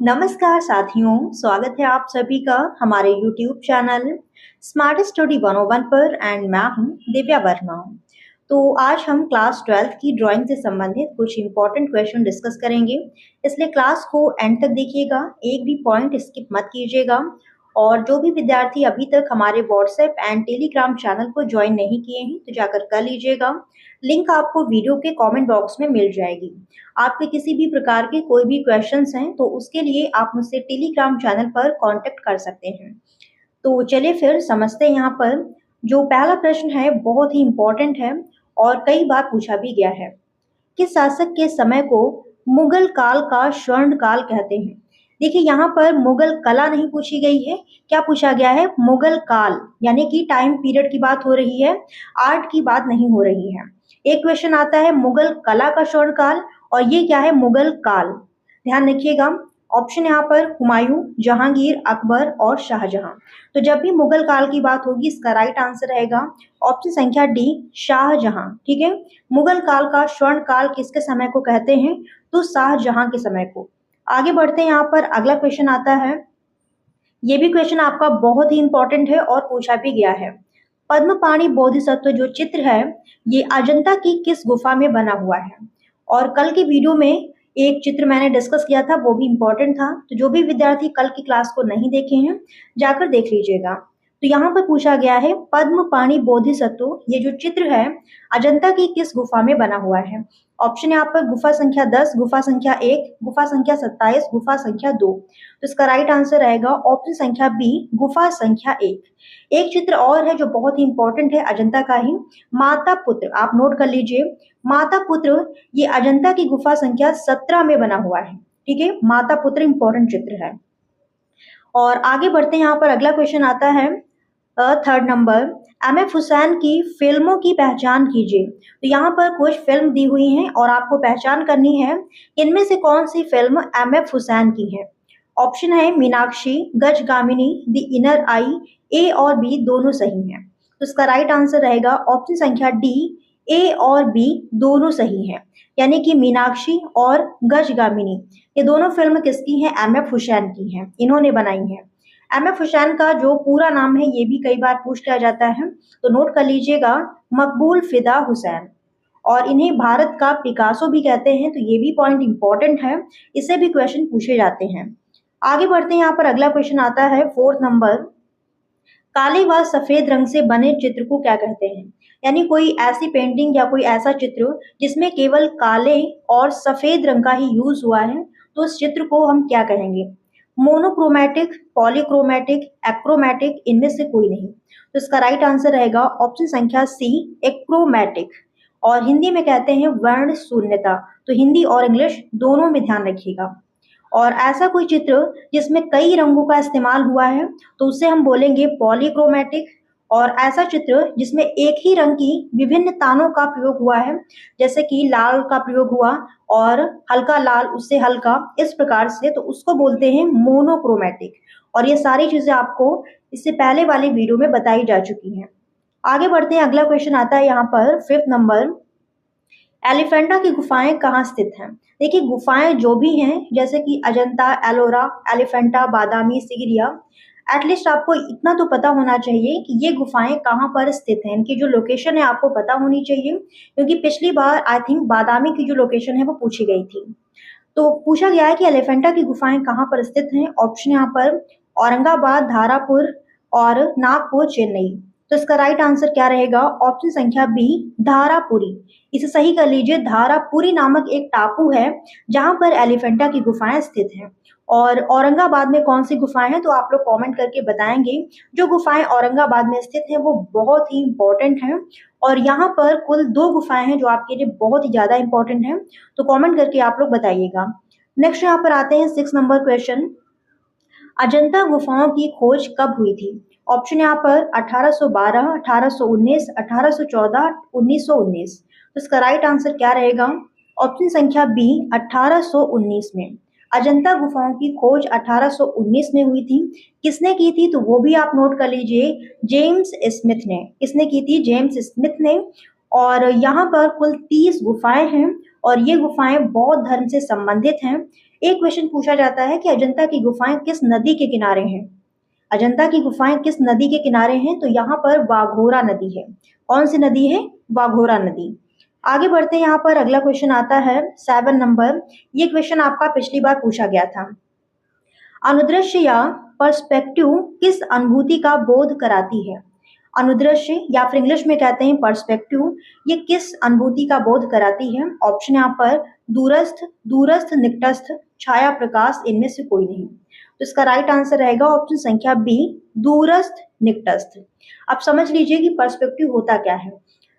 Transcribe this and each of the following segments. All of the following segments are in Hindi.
नमस्कार साथियों, स्वागत है आप सभी का हमारे YouTube चैनल स्मार्ट स्टडी 101 पर एंड मैं हूं दिव्या वर्मा। तो आज हम क्लास 12th की ड्राइंग से संबंधित कुछ इंपॉर्टेंट क्वेश्चन डिस्कस करेंगे, इसलिए क्लास को एंड तक देखिएगा, एक भी पॉइंट स्किप मत कीजिएगा। और जो भी विद्यार्थी अभी तक हमारे व्हाट्सएप एंड टेलीग्राम चैनल को ज्वाइन नहीं किए हैं तो जाकर कर लीजिएगा। लिंक आपको वीडियो के कमेंट बॉक्स में मिल जाएगी। आपके किसी भी प्रकार के कोई भी क्वेश्चंस हैं तो उसके लिए आप मुझसे टेलीग्राम चैनल पर कांटेक्ट कर सकते हैं। तो चलिए फिर समझते हैं। यहाँ पर जो पहला प्रश्न है बहुत ही इंपॉर्टेंट है और कई बार पूछा भी गया है। किस शासक के समय को मुगल काल का स्वर्ण काल कहते हैं? देखिए यहाँ पर मुगल कला नहीं पूछी गई है, क्या पूछा गया है? मुगल काल, यानी कि टाइम पीरियड की बात हो रही है, आर्ट की बात नहीं हो रही है। एक क्वेश्चन आता है मुगल कला का स्वर्ण काल और ये क्या है? मुगल काल। ध्यान रखिएगा, ऑप्शन यहाँ पर हुमायूं, जहांगीर, अकबर और शाहजहां। तो जब भी मुगल काल की बात होगी इसका राइट आंसर रहेगा ऑप्शन संख्या डी, शाहजहां। ठीक है, मुगल काल का स्वर्ण काल किसके समय को कहते हैं? तो शाहजहां के समय को। आगे बढ़ते हैं, यहाँ पर अगला क्वेश्चन आता है। ये भी क्वेश्चन आपका बहुत ही इंपॉर्टेंट है और पूछा भी गया है। पद्मपाणि बोधिसत्व जो चित्र है ये अजंता की किस गुफा में बना हुआ है? और कल की वीडियो में एक चित्र मैंने डिस्कस किया था, वो भी इंपॉर्टेंट था, तो जो भी विद्यार्थी कल की क्लास को नहीं देखे हैं जाकर देख लीजिएगा। तो यहाँ पर पूछा गया है पद्मपाणि बोधिसत्व ये जो चित्र है अजंता की किस गुफा में बना हुआ है? ऑप्शन यहाँ पर गुफा संख्या 10, गुफा संख्या 1, गुफा संख्या 27, गुफा संख्या 2। तो इसका राइट आंसर रहेगा ऑप्शन संख्या बी, गुफा संख्या 1। एक चित्र और है जो बहुत ही इंपॉर्टेंट है अजंता का ही, माता पुत्र। आप नोट कर लीजिए, माता पुत्र ये अजंता की गुफा संख्या 17 में बना हुआ है। ठीक है, माता पुत्र इंपॉर्टेंट चित्र है। और आगे बढ़ते हैं, यहाँ पर अगला क्वेश्चन आता है थर्ड नंबर, एम.एफ. हुसैन की फिल्मों की पहचान कीजिए। तो यहाँ पर कुछ फिल्म दी हुई हैं और आपको पहचान करनी है इनमें से कौन सी फिल्म एम.एफ. हुसैन की है। ऑप्शन है मीनाक्षी, गजगामिनी, द इनर आई। ए और बी दोनों सही हैं, तो इसका राइट आंसर रहेगा ऑप्शन संख्या डी, ए और बी दोनों सही हैं, यानी कि मीनाक्षी और गजगामिनी ये दोनों फिल्म किसकी हैं? एम.एफ. हुसैन की हैं, इन्होंने बनाई हैं। एम.एफ. हुसैन का जो पूरा नाम है ये भी कई बार पूछ लिया जाता है, तो नोट कर लीजिएगा, मकबूल फिदा हुसैन। और इन्हें भारत का पिकासो भी कहते हैं, तो ये भी पॉइंट इंपॉर्टेंट है, इससे भी क्वेश्चन पूछे जाते हैं। आगे बढ़ते हैं, यहाँ पर अगला क्वेश्चन आता है फोर्थ नंबर, काले व सफेद रंग से बने चित्र को क्या कहते हैं? यानी कोई ऐसी पेंटिंग या कोई ऐसा चित्र जिसमें केवल काले और सफेद रंग का ही यूज हुआ है, तो उस चित्र को हम क्या कहेंगे? मोनोक्रोमैटिक, पॉलीक्रोमैटिक, एक्रोमैटिक, इनमें से कोई नहीं। तो इसका राइट आंसर रहेगा ऑप्शन संख्या सी, एक्रोमैटिक। और हिंदी में कहते हैं वर्ण शून्यता, तो हिंदी और इंग्लिश दोनों में ध्यान रखिएगा। और ऐसा कोई चित्र जिसमें कई रंगों का इस्तेमाल हुआ है तो उसे हम बोलेंगे पॉलीक्रोमैटिक। और ऐसा चित्र जिसमें एक ही रंग की विभिन्न तानों का प्रयोग हुआ है, जैसे कि लाल का प्रयोग हुआ और हल्का लाल, उससे हल्का, इस प्रकार से, तो उसको बोलते हैं मोनोक्रोमैटिक। और ये सारी चीजें आपको इससे पहले वाले वीडियो में बताई जा चुकी हैं। आगे बढ़ते हैं, अगला क्वेश्चन आता है यहाँ पर फिफ्थ नंबर, एलिफेंटा की गुफाएं कहाँ स्थित हैं? देखिए गुफाएं जो भी हैं जैसे कि अजंता, एलोरा, एलिफेंटा, बादामी, सिगिरिया, एटलीस्ट आपको इतना तो पता होना चाहिए कि ये गुफाएं कहाँ पर स्थित हैं, इनकी जो लोकेशन है आपको पता होनी चाहिए, क्योंकि पिछली बार आई थिंक बादामी की जो लोकेशन है वो पूछी गई थी। तो पूछा गया है कि एलिफेंटा की गुफाएं कहाँ पर स्थित हैं। ऑप्शन यहाँ पर औरंगाबाद, धारापुर और नागपुर, चेन्नई। तो इसका राइट आंसर क्या रहेगा? ऑप्शन संख्या बी, धारापुरी। इसे सही कर लीजिए, धारापुरी नामक एक टापू है जहां पर एलिफेंटा की गुफाएं स्थित हैं। और औरंगाबाद में कौन सी गुफाएं हैं तो आप लोग कमेंट करके बताएंगे। जो गुफाएं औरंगाबाद में स्थित हैं वो बहुत ही इंपॉर्टेंट हैं, और यहाँ पर कुल 2 गुफाएं हैं जो आपके लिए बहुत ही ज्यादा इंपॉर्टेंट हैं, तो कमेंट करके आप लोग बताइएगा। नेक्स्ट यहाँ पर आते हैं 6 नंबर क्वेश्चन, अजंता गुफाओं की खोज कब हुई थी? ऑप्शन यहाँ पर 1812, 1819, 1814, 1919। तो इसका राइट आंसर क्या रहेगा? ऑप्शन संख्या बी, 1819 में। अजंता गुफाओं की खोज 1819 में हुई थी। किसने की थी तो वो भी आप नोट कर लीजिए, जेम्स स्मिथ ने। किसने की थी? जेम्स स्मिथ ने। और यहाँ पर कुल 30 गुफाएं हैं और ये गुफाएं बौद्ध धर्म से संबंधित हैं। एक क्वेश्चन पूछा जाता है कि अजंता की गुफाएं किस नदी के किनारे हैं। अजंता की गुफाएं किस नदी के किनारे हैं, तो यहाँ पर वाघोरा नदी है। कौन सी नदी है? वाघोरा नदी। आगे बढ़ते हैं, यहाँ पर अगला क्वेश्चन आता है 7 नंबर। ये क्वेश्चन आपका पिछली बार पूछा गया था। अनुदृश्य या पर्सपेक्टिव किस अनुभूति का बोध कराती है? अनुदृश्य या फिर इंग्लिश में कहते हैं पर्सपेक्टिव, ये किस अनुभूति का बोध कराती है? ऑप्शन यहाँ पर दूरस्थ, दूरस्थ, निकटस्थ, छाया, प्रकाश, इनमें से कोई नहीं। तो इसका राइट आंसर रहेगा ऑप्शन संख्या बी, दूरस्थ, निकटस्थ। अब समझ लीजिए कि पर्सपेक्टिव होता क्या है।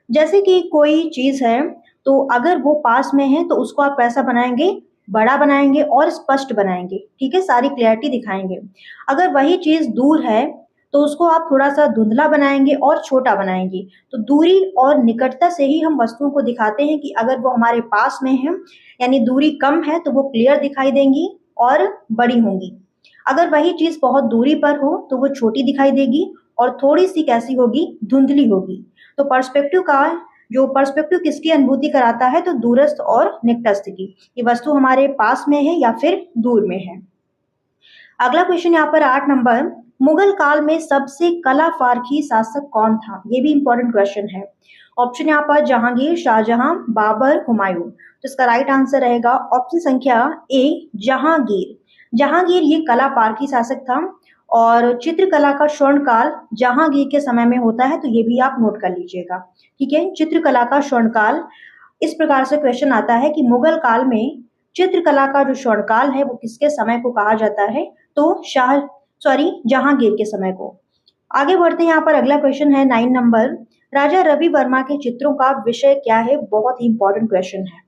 जैसे कि कोई चीज है, तो अगर वो पास में है तो उसको आप कैसा बनाएंगे? बड़ा बनाएंगे और स्पष्ट बनाएंगे, ठीक है, सारी क्लैरिटी दिखाएंगे। अगर वही चीज दूर है तो उसको आप थोड़ा सा धुंधला बनाएंगे और छोटा बनाएंगे। तो दूरी और निकटता से ही हम वस्तुओं को दिखाते हैं कि अगर वो हमारे पास में है, यानी दूरी कम है, तो वो क्लियर दिखाई देंगी और बड़ी होंगी। अगर वही चीज बहुत दूरी पर हो तो वो छोटी दिखाई देगी और थोड़ी सी कैसी होगी? धुंधली होगी। तो पर्सपेक्टिव किसकी अनुभूति कराता है? तो दूरस्थ और निकटस्थ की। ये वस्तु हमारे पास में है या फिर दूर में है। अगला क्वेश्चन यहाँ पर 8 नंबर। मुगल काल में सबसे कला फारखी शासक कौन था? ये भी इंपॉर्टेंट क्वेश्चन है। ऑप्शन यहाँ पर जहांगीर, शाहजहां, बाबर, हुमायूं। तो इसका राइट आंसर रहेगा ऑप्शन संख्या ए, जहांगीर। जहांगीर ये कला पारखी शासक था और चित्रकला का स्वर्ण काल जहांगीर के समय में होता है, तो ये भी आप नोट कर लीजिएगा, ठीक है। चित्रकला का स्वर्ण काल, इस प्रकार से क्वेश्चन आता है कि मुगल काल में चित्रकला का जो स्वर्ण काल है वो किसके समय को कहा जाता है? तो जहांगीर के समय को। आगे बढ़ते हैं, यहाँ पर अगला क्वेश्चन है 9 नंबर। राजा रवि वर्मा के चित्रों का विषय क्या है? बहुत ही इंपॉर्टेंट क्वेश्चन है।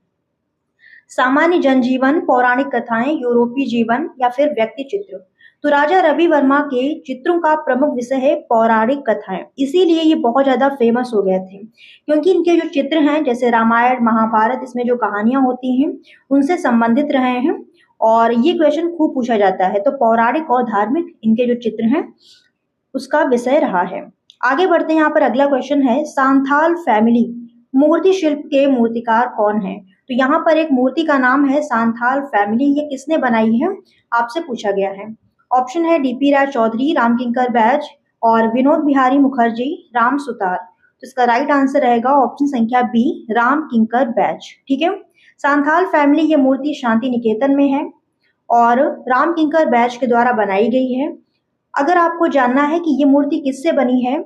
सामान्य जनजीवन, पौराणिक कथाएं, यूरोपीय जीवन या फिर व्यक्ति चित्र। तो राजा रवि वर्मा के चित्रों का प्रमुख विषय है पौराणिक कथाएं। इसीलिए ये बहुत ज्यादा फेमस हो गए थे, क्योंकि इनके जो चित्र हैं, जैसे रामायण, महाभारत, इसमें जो कहानियां होती हैं उनसे संबंधित रहे हैं और ये क्वेश्चन खूब पूछा जाता है। तो पौराणिक और धार्मिक इनके जो चित्र हैं उसका विषय रहा है। आगे बढ़ते हैं, यहाँ पर अगला क्वेश्चन है सांथाल फैमिली मूर्ति शिल्प के मूर्तिकार कौन है? तो यहाँ पर एक मूर्ति का नाम है सांथाल फैमिली। ये किसने बनाई है? आपसे पूछा गया है। ऑप्शन है डीपी राय चौधरी, रामकिंकर बैज और विनोद बिहारी मुखर्जी, राम सुतार। तो इसका राइट आंसर रहेगा ऑप्शन संख्या बी, रामकिंकर बैज, ठीक है। सांथाल फैमिली ये मूर्ति शांति निकेतन में है और रामकिंकर बैज के द्वारा बनाई गई है। अगर आपको जानना है कि ये मूर्ति किससे बनी है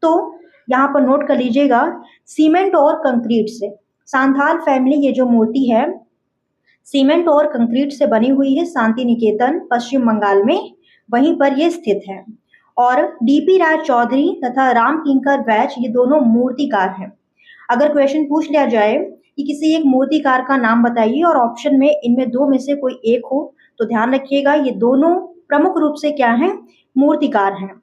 तो यहाँ पर नोट कर लीजिएगा, सीमेंट और कंक्रीट से। सांथाल फैमिली ये जो मूर्ति है सीमेंट और कंक्रीट से बनी हुई है, शांति निकेतन पश्चिम बंगाल में, वहीं पर ये स्थित है। और डीपी राय चौधरी तथा रामकिंकर बैज ये दोनों मूर्तिकार हैं। अगर क्वेश्चन पूछ लिया जाए कि किसी एक मूर्तिकार का नाम बताइए और ऑप्शन में इनमें दो में से कोई एक हो, तो ध्यान रखिएगा ये दोनों प्रमुख रूप से क्या हैं? मूर्तिकार हैं।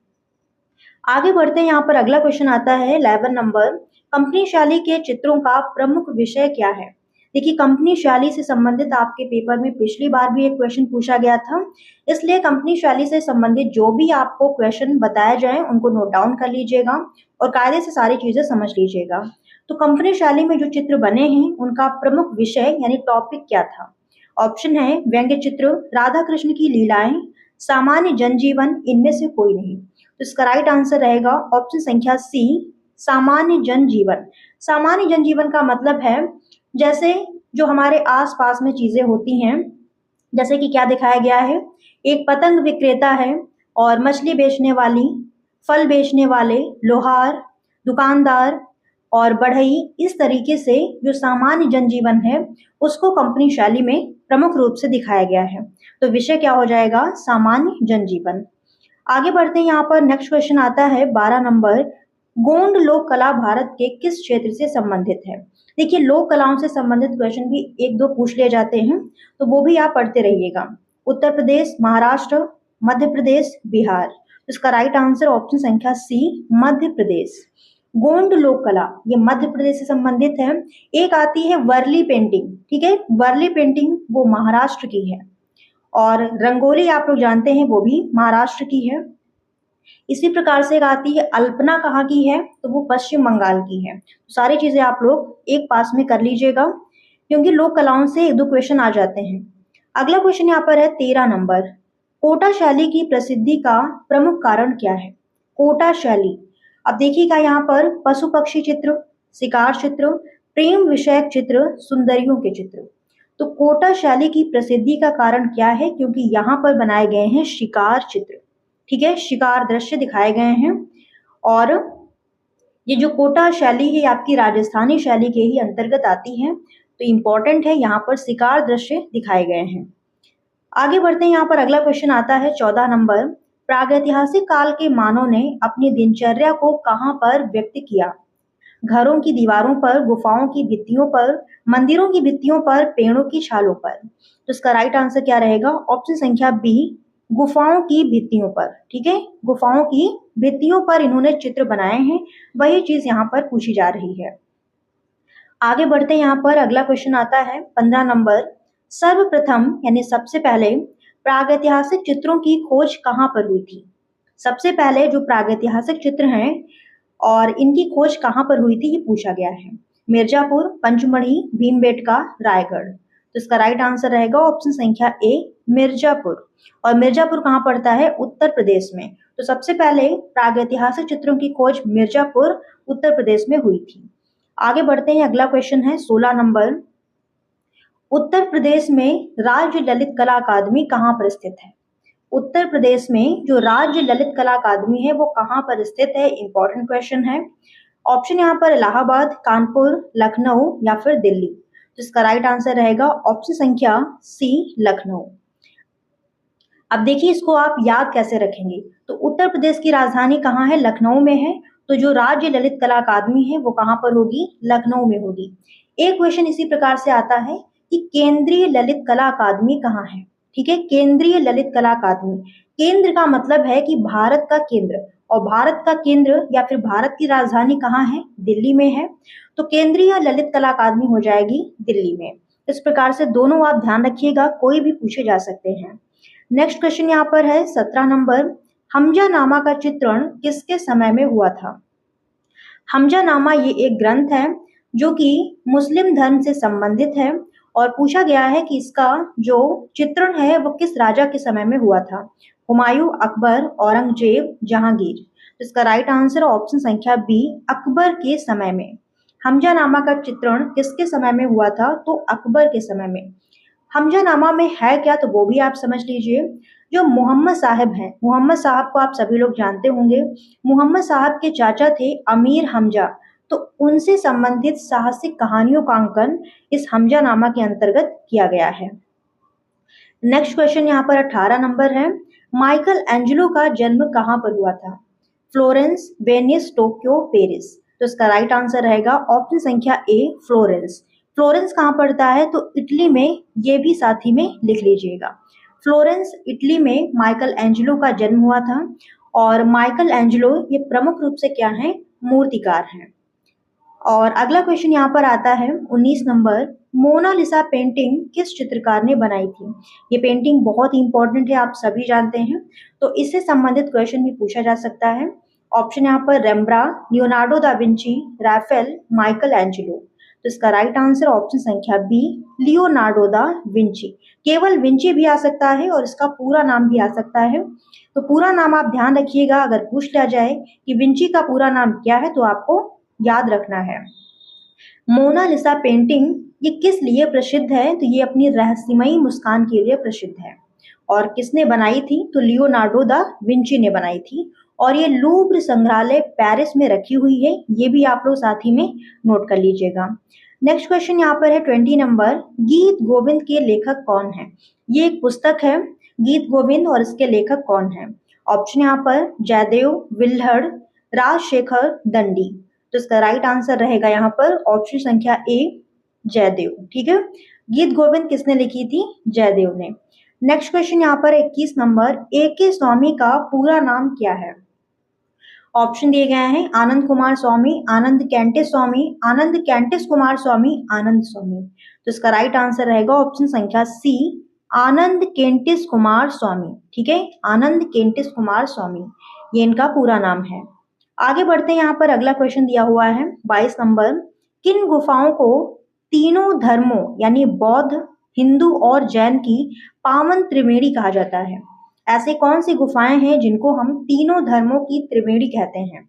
आगे बढ़ते हैं, यहाँ पर अगला क्वेश्चन आता है 11 नंबर। कंपनी शैली के चित्रों का प्रमुख विषय क्या है? देखिए, कंपनी शैली से संबंधित आपके पेपर में पिछली बार भी एक क्वेश्चन पूछा गया था, इसलिए कंपनी शैली से संबंधित जो भी आपको क्वेश्चन बताए जाए उनको नोट डाउन कर लीजिएगा और कायदे से सारी चीजें समझ लीजिएगा। तो कंपनी शैली में जो चित्र बने हैं उनका प्रमुख विषय यानी टॉपिक क्या था? ऑप्शन है व्यंग्य चित्र, राधा कृष्ण की लीलाएं, सामान्य जनजीवन, इनमें से कोई नहीं। तो इसका राइट आंसर रहेगा ऑप्शन संख्या सी, सामान्य जनजीवन। सामान्य जनजीवन का मतलब है जैसे जो हमारे आसपास में चीजें होती हैं, जैसे कि क्या दिखाया गया है, एक पतंग विक्रेता है और मछली बेचने वाली, फल बेचने वाले, लोहार, दुकानदार और बढ़ई, इस तरीके से जो सामान्य जनजीवन है उसको कंपनी शैली में प्रमुख रूप से दिखाया गया है। तो विषय क्या हो जाएगा? सामान्य जनजीवन। आगे बढ़ते हैं, यहाँ पर नेक्स्ट क्वेश्चन आता है 12 नंबर। गोंड लोक कला भारत के किस क्षेत्र से संबंधित है? देखिए, लोक कलाओं से संबंधित क्वेश्चन भी एक दो पूछ लिए जाते हैं, तो वो भी आप पढ़ते रहिएगा। उत्तर प्रदेश, महाराष्ट्र, मध्य प्रदेश, बिहार। इसका राइट आंसर ऑप्शन संख्या सी, मध्य प्रदेश। गोंड लोक कला ये मध्य प्रदेश से संबंधित है। एक आती है वर्ली पेंटिंग, ठीक है, वर्ली पेंटिंग वो महाराष्ट्र की है और रंगोली आप लोग जानते हैं वो भी महाराष्ट्र की है। इसी प्रकार से एक आती है अल्पना, कहाँ की है? तो वो पश्चिम बंगाल की है। सारी चीजें आप लोग एक पास में कर लीजिएगा, क्योंकि लोक कलाओं से एक दो क्वेश्चन आ जाते हैं। अगला क्वेश्चन यहाँ पर है 13 नंबर। कोटा शैली की प्रसिद्धि का प्रमुख कारण क्या है? कोटा शैली, अब देखिएगा यहाँ पर पशु पक्षी चित्र, शिकार चित्र, प्रेम विषयक चित्र, सुंदरियों के चित्र। तो कोटा शैली की प्रसिद्धि का कारण क्या है? क्योंकि यहाँ पर बनाए गए हैं शिकार चित्र, ठीक है, शिकार दृश्य दिखाए गए हैं। और ये जो कोटा शैली है आपकी राजस्थानी शैली के ही अंतर्गत आती है, तो इम्पोर्टेंट है, यहाँ पर शिकार दृश्य दिखाए गए हैं। आगे बढ़ते हैं, यहाँ पर अगला क्वेश्चन आता है 14 नंबर। प्रागैतिहासिक काल के मानव ने अपनी दिनचर्या को कहाँ पर व्यक्त किया? घरों की दीवारों पर, गुफाओं की भित्तियों पर, मंदिरों की भित्तियों पर, पेड़ों की छालों पर। तो इसका राइट आंसर क्या रहेगा? ऑप्शन संख्या बी, गुफाओं की भित्तियों पर, ठीक है, गुफाओं की भित्तियों पर इन्होंने चित्र बनाए हैं, वही चीज यहाँ पर पूछी जा रही है। आगे बढ़ते हैं, यहाँ पर अगला क्वेश्चन आता है 15 नंबर। सर्वप्रथम यानी सबसे पहले प्रागैतिहासिक चित्रों की खोज कहाँ पर हुई थी? सबसे पहले जो प्रागैतिहासिक चित्र हैं और इनकी खोज कहाँ पर हुई थी, ये पूछा गया है। मिर्जापुर, पंचमढ़ी, भीमबेटका, रायगढ़। तो इसका राइट आंसर रहेगा ऑप्शन संख्या ए, मिर्जापुर। और मिर्जापुर कहाँ पड़ता है? उत्तर प्रदेश में। तो सबसे पहले प्रागैतिहासिक चित्रों की खोज मिर्जापुर, उत्तर प्रदेश में हुई थी। आगे बढ़ते हैं, अगला क्वेश्चन है 16 नंबर। उत्तर प्रदेश में राज्य ललित कला अकादमी कहाँ पर स्थित है? उत्तर प्रदेश में जो राज्य ललित कला अकादमी है वो कहाँ पर स्थित है? इंपॉर्टेंट क्वेश्चन है। ऑप्शन यहाँ पर इलाहाबाद, कानपुर, लखनऊ या फिर दिल्ली। तो इसका राइट आंसर रहेगा ऑप्शन संख्या सी, लखनऊ। अब देखिए इसको आप याद कैसे रखेंगे। तो उत्तर प्रदेश की राजधानी कहाँ है? लखनऊ में है। तो जो राज्य ललित कला अकादमी है वो कहाँ पर होगी? लखनऊ में होगी। एक क्वेश्चन इसी प्रकार से आता है कि केंद्रीय ललित कला अकादमी कहाँ है? ठीक है, केंद्रीय ललित कला अकादमी। केंद्र का मतलब है कि भारत का केंद्र, और भारत का केंद्र या फिर भारत की राजधानी कहाँ है? दिल्ली में है। तो केंद्रीय ललित कला अकादमी हो जाएगी दिल्ली में। इस प्रकार से दोनों आप ध्यान रखिएगा, कोई भी पूछे जा सकते हैं। नेक्स्ट क्वेश्चन यहाँ पर है 17 नंबर। हमजानामा का चित्रण किसके समय में हुआ था? हमजानामा ये एक ग्रंथ है जो कि मुस्लिम धर्म से संबंधित है, और पूछा गया है कि इसका जो चित्रण है वो किस राजा के समय में हुआ था? हुमायूं, अकबर, औरंगजेब, जहांगीर। तो इसका राइट आंसर ऑप्शन संख्या बी, अकबर के समय में। हमजानामा का चित्रण किसके समय में हुआ था? तो अकबर के समय में। हमजानामा में है क्या, तो वो भी आप समझ लीजिए। जो मोहम्मद साहब हैं, मोहम्मद साहब को आप सभी लोग जानते होंगे। मोहम्मद साहब के चाचा थे अमीर हमजा, तो उनसे संबंधित साहसिक कहानियों का अंकन इस हमजानामा के अंतर्गत किया गया है। नेक्स्ट क्वेश्चन यहाँ पर 18 नंबर है। माइकल एंजेलो का जन्म कहाँ पर हुआ था? Florence, Venice, Tokyo, Paris. तो इसका राइट आंसर रहेगा ऑप्शन संख्या ए, फ्लोरेंस। फ्लोरेंस कहाँ पड़ता है? तो इटली में, ये भी साथ ही में लिख लीजिएगा। फ्लोरेंस इटली में माइकल एंजेलो का जन्म हुआ था। और माइकल एंजेलो ये प्रमुख रूप से क्या है? मूर्तिकार हैं। और अगला क्वेश्चन यहाँ पर आता है 19 नंबर। मोनालिसा पेंटिंग किस चित्रकार ने बनाई थी? ये पेंटिंग बहुत इंपॉर्टेंट है, आप सभी जानते हैं, तो इससे संबंधित क्वेश्चन भी पूछा जा सकता है। ऑप्शन यहाँ पर Rembrandt, Leonardo da Vinci, Raphael, Michelangelo. तो इसका राइट आंसर ऑप्शन संख्या बी, लियोनार्डो दा विंची। केवल विंची भी आ सकता है और इसका पूरा नाम भी आ सकता है। तो पूरा नाम आप ध्यान रखिएगा, अगर पूछ लिया जाए कि विंची का पूरा नाम क्या है तो आपको याद रखना है। मोनालिसा पेंटिंग ये किस लिए प्रसिद्ध है? तो ये अपनी रहस्यमयी मुस्कान के लिए प्रसिद्ध है। और किसने बनाई थी? तो लियोनार्डो दा विंची ने बनाई थी। और ये लूव्र संग्रहालय पेरिस में रखी हुई है, ये भी आप लोग साथ ही में नोट कर लीजिएगा। नेक्स्ट क्वेश्चन यहाँ पर है 20 नंबर। गीत गोविंद के लेखक कौन है? ये एक पुस्तक है गीत गोविंद, और इसके लेखक कौन है? ऑप्शन यहाँ पर जयदेव, विल्हड़, राजशेखर, दंडी। तो इसका राइट आंसर रहेगा यहाँ पर ऑप्शन संख्या ए, जयदेव। ठीक है, गीत गोविंद किसने लिखी थी? जयदेव ने। नेक्स्ट क्वेश्चन यहाँ पर 21 नंबर। ए.के. स्वामी का पूरा नाम क्या है? ऑप्शन दिए गए हैं आनंद कुमार स्वामी, आनंद कैंटिस स्वामी, आनंद कैंटिस कुमार स्वामी, आनंद स्वामी। तो इसका राइट आंसर रहेगा ऑप्शन संख्या सी, आनंद केंटिस कुमार स्वामी। ठीक है, आनंद केंटिस कुमार स्वामी, ये इनका पूरा नाम है। आगे बढ़ते हैं, यहाँ पर अगला क्वेश्चन दिया हुआ है 22 नंबर। किन गुफाओं को तीनों धर्मों यानी बौद्ध, हिंदू और जैन की पावन त्रिवेणी कहा जाता है। ऐसे कौन सी गुफाएं हैं जिनको हम तीनों धर्मों की त्रिवेणी कहते हैं?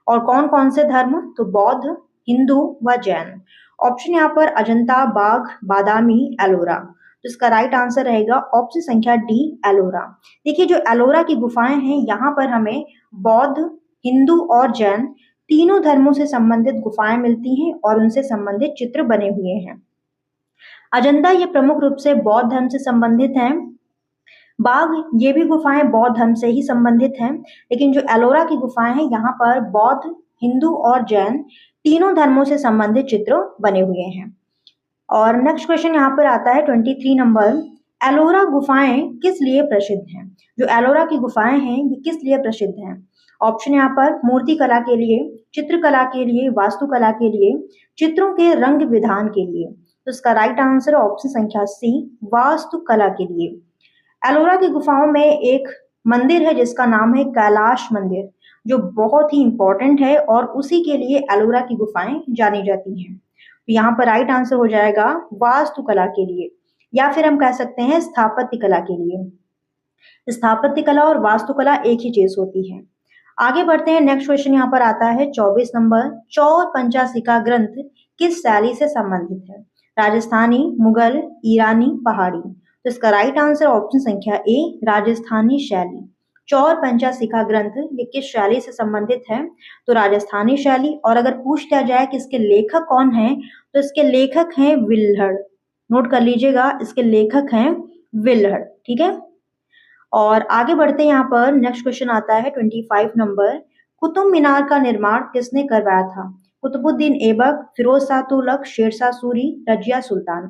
और कौन कौन से धर्म? तो बौद्ध, हिंदू व जैन। ऑप्शन यहाँ पर अजंता, बाघ, बादामी, एलोरा। तो इसका राइट आंसर रहेगा ऑप्शन संख्या डी, एलोरा। देखिए जो एलोरा की गुफाएं हैं यहाँ पर हमें बौद्ध, हिंदू और जैन तीनों धर्मों से संबंधित गुफाएं मिलती हैं और उनसे संबंधित चित्र बने हुए हैं। अजंता ये प्रमुख रूप से बौद्ध धर्म से संबंधित हैं। बाघ ये भी गुफाएं बौद्ध धर्म से ही संबंधित हैं, लेकिन जो एलोरा की गुफाएं हैं यहाँ पर बौद्ध, हिंदू और जैन तीनों धर्मों से संबंधित चित्र बने हुए हैं। और नेक्स्ट क्वेश्चन यहाँ पर आता है 23 नंबर। एलोरा गुफाएं किस लिए प्रसिद्ध हैं? जो एलोरा की गुफाएं हैं ये किस लिए प्रसिद्ध हैं? ऑप्शन यहाँ पर मूर्ति कला के लिए, चित्रकला के लिए, वास्तुकला के लिए, चित्रों के रंग विधान के लिए। तो इसका राइट आंसर ऑप्शन संख्या सी, वास्तुकला के लिए। एलोरा की गुफाओं में एक मंदिर है जिसका नाम है कैलाश मंदिर, जो बहुत ही इंपॉर्टेंट है और उसी के लिए एलोरा की गुफाएं जानी जाती हैं। तो यहाँ पर राइट आंसर हो जाएगा वास्तुकला के लिए, या फिर हम कह सकते हैं स्थापत्य कला के लिए। स्थापत्य कला और वास्तुकला एक ही चीज होती है। आगे बढ़ते हैं, नेक्स्ट क्वेश्चन यहाँ पर आता है 24 नंबर। चौर पंचासिका ग्रंथ किस शैली से संबंधित है? राजस्थानी, मुगल, ईरानी, पहाड़ी। तो इसका राइट आंसर ऑप्शन संख्या ए, राजस्थानी शैली। चौर पंचासिका ग्रंथ ये किस शैली से संबंधित है? तो राजस्थानी शैली। और अगर पूछ लिया जाए कि इसके लेखक कौन हैं, तो इसके लेखक हैं विल्हड़। नोट कर लीजिएगा, इसके लेखक हैं विल्हड़। ठीक है, और आगे बढ़ते हैं, यहाँ पर नेक्स्ट क्वेश्चन आता है 25 नंबर। कुतुब मीनार का निर्माण किसने करवाया था? कुतुबुद्दीन ऐबक, फिरोज शाह तुगलक, शेरशाह सूरी, रजिया सुल्तान।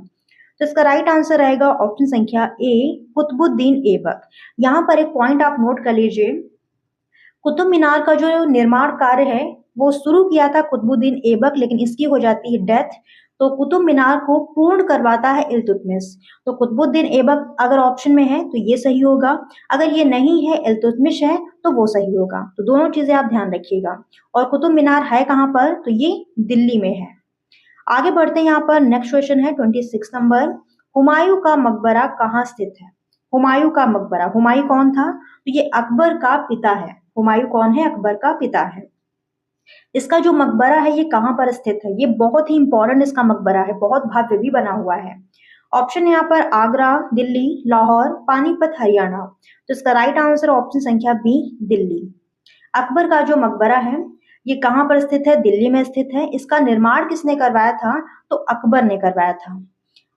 तो इसका राइट आंसर रहेगा ऑप्शन संख्या ए, कुतुबुद्दीन ऐबक। यहाँ पर एक पॉइंट आप नोट कर लीजिए, कुतुब मीनार का जो निर्माण कार्य है वो शुरू किया था कुतुबुद्दीन ऐबक, लेकिन इसकी हो जाती है डेथ, तो कुतुब मीनार को पूर्ण करवाता है इल्तुतमिश। तो कुतुबुद्दीन ऐबक अगर ऑप्शन में है तो ये सही होगा, अगर ये नहीं है, इल्तुतमिश है, तो वो सही होगा। तो दोनों चीजें आप ध्यान रखिएगा। और कुतुब मीनार है कहाँ पर? तो ये दिल्ली में है। आगे बढ़ते हैं, यहाँ पर नेक्स्ट क्वेश्चन है 26 नंबर। हुमायूं का मकबरा कहाँ स्थित है? हुमायूं का मकबरा, हुमायूं कौन था? तो ये अकबर का पिता है। हुमायूं कौन है? अकबर का पिता है। इसका जो मकबरा है ये कहाँ पर स्थित है? ये बहुत ही इंपॉर्टेंट इसका मकबरा है, बहुत भव्य भी बना हुआ है। ऑप्शन यहाँ पर आगरा, दिल्ली, लाहौर, पानीपत, हरियाणा। तो इसका राइट आंसर ऑप्शन संख्या बी, दिल्ली। अकबर का जो मकबरा है ये कहाँ पर स्थित है? दिल्ली में स्थित है। इसका निर्माण किसने करवाया था? तो अकबर ने करवाया था।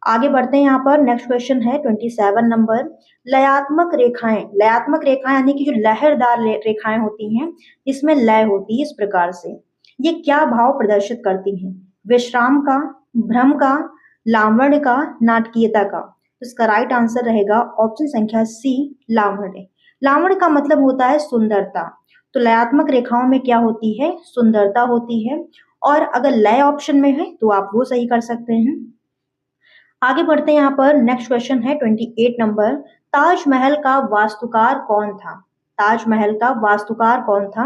आगे बढ़ते हैं, यहाँ पर नेक्स्ट क्वेश्चन है 27 नंबर। लयात्मक रेखाएं, लयात्मक रेखाएं यानी कि जो लहरदार रेखाएं होती हैं, इसमें लय होती है इस प्रकार से। ये क्या भाव प्रदर्शित करती हैं? विश्राम का, भ्रम का, लावण्य का, नाटकीयता का। तो इसका राइट आंसर रहेगा ऑप्शन संख्या सी, लावण्य। लावण्य का मतलब होता है सुंदरता, तो लयात्मक रेखाओं में क्या होती है? सुंदरता होती है। और अगर लय ऑप्शन में है तो आप वो सही कर सकते हैं। आगे बढ़ते हैं, यहाँ पर नेक्स्ट क्वेश्चन है 28 नंबर। ताजमहल का वास्तुकार कौन था? ताजमहल का वास्तुकार कौन था?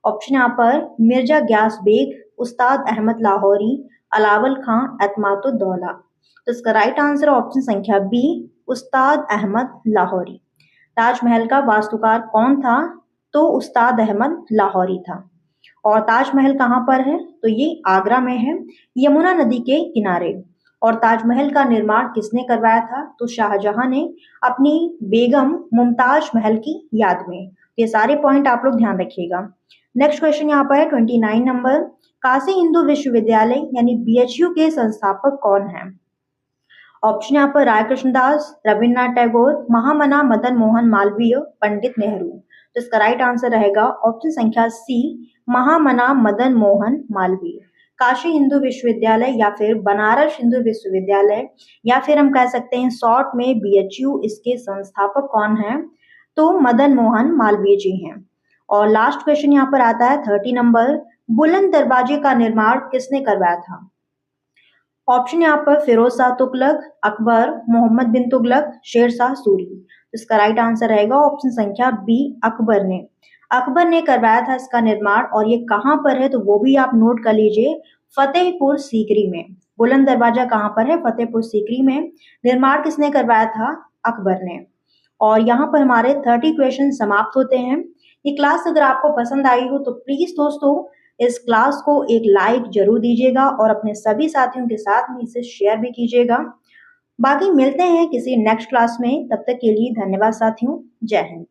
ऑप्शन यहाँ पर मिर्जा ग्यास बेग, उस्ताद अहमद लाहौरी, अलावल खां, एतमातुद्दौला। तो इसका राइट आंसर ऑप्शन संख्या बी, उस्ताद अहमद लाहौरी। ताजमहल का वास्तुकार कौन था? तो उस्ताद अहमद लाहौरी था। और ताजमहल कहाँ पर है? तो ये आगरा में है, यमुना नदी के किनारे। और ताजमहल का निर्माण किसने करवाया था? तो शाहजहां ने अपनी बेगम मुमताज महल की याद में। ये सारे पॉइंट आप लोग ध्यान रखिएगा। नेक्स्ट क्वेश्चन यहाँ पर है 29 नंबर। काशी हिंदू विश्वविद्यालय यानी बीएचयू के संस्थापक कौन है? ऑप्शन यहाँ पर राय कृष्णदास, रविन्द्रनाथ टैगोर, महामना मदन मोहन मालवीय, पंडित नेहरू। तो इसका राइट आंसर रहेगा ऑप्शन संख्या सी, महामना मदन मोहन मालवीय। काशी हिंदू विश्वविद्यालय या फिर बनारस हिंदू विश्वविद्यालय, या फिर हम कह सकते हैं शॉर्ट में बीएचयू, इसके संस्थापक कौन है? तो मदन मोहन मालवीय जी हैं। और लास्ट क्वेश्चन यहाँ पर आता है 30 नंबर। बुलंद दरवाजे का निर्माण किसने करवाया था? ऑप्शन यहाँ पर फिरोज शाह तुगलक, अकबर, मोहम्मद बिन तुगलक, शेरशाह सूरी। इसका राइट आंसर रहेगा ऑप्शन संख्या बी, अकबर ने। अकबर ने करवाया था इसका निर्माण। और ये कहाँ पर है? तो वो भी आप नोट कर लीजिए, फतेहपुर सीकरी में। बुलंद दरवाजा कहाँ पर है? फतेहपुर सीकरी में। निर्माण किसने करवाया था? अकबर ने। और यहाँ पर हमारे 30 क्वेश्चन समाप्त होते हैं। ये क्लास अगर आपको पसंद आई हो तो प्लीज दोस्तों इस क्लास को एक लाइक जरूर दीजिएगा और अपने सभी साथियों के साथ में इसे शेयर भी कीजिएगा। बाकी मिलते हैं किसी नेक्स्ट क्लास में, तब तक के लिए धन्यवाद साथियों। जय हिंद।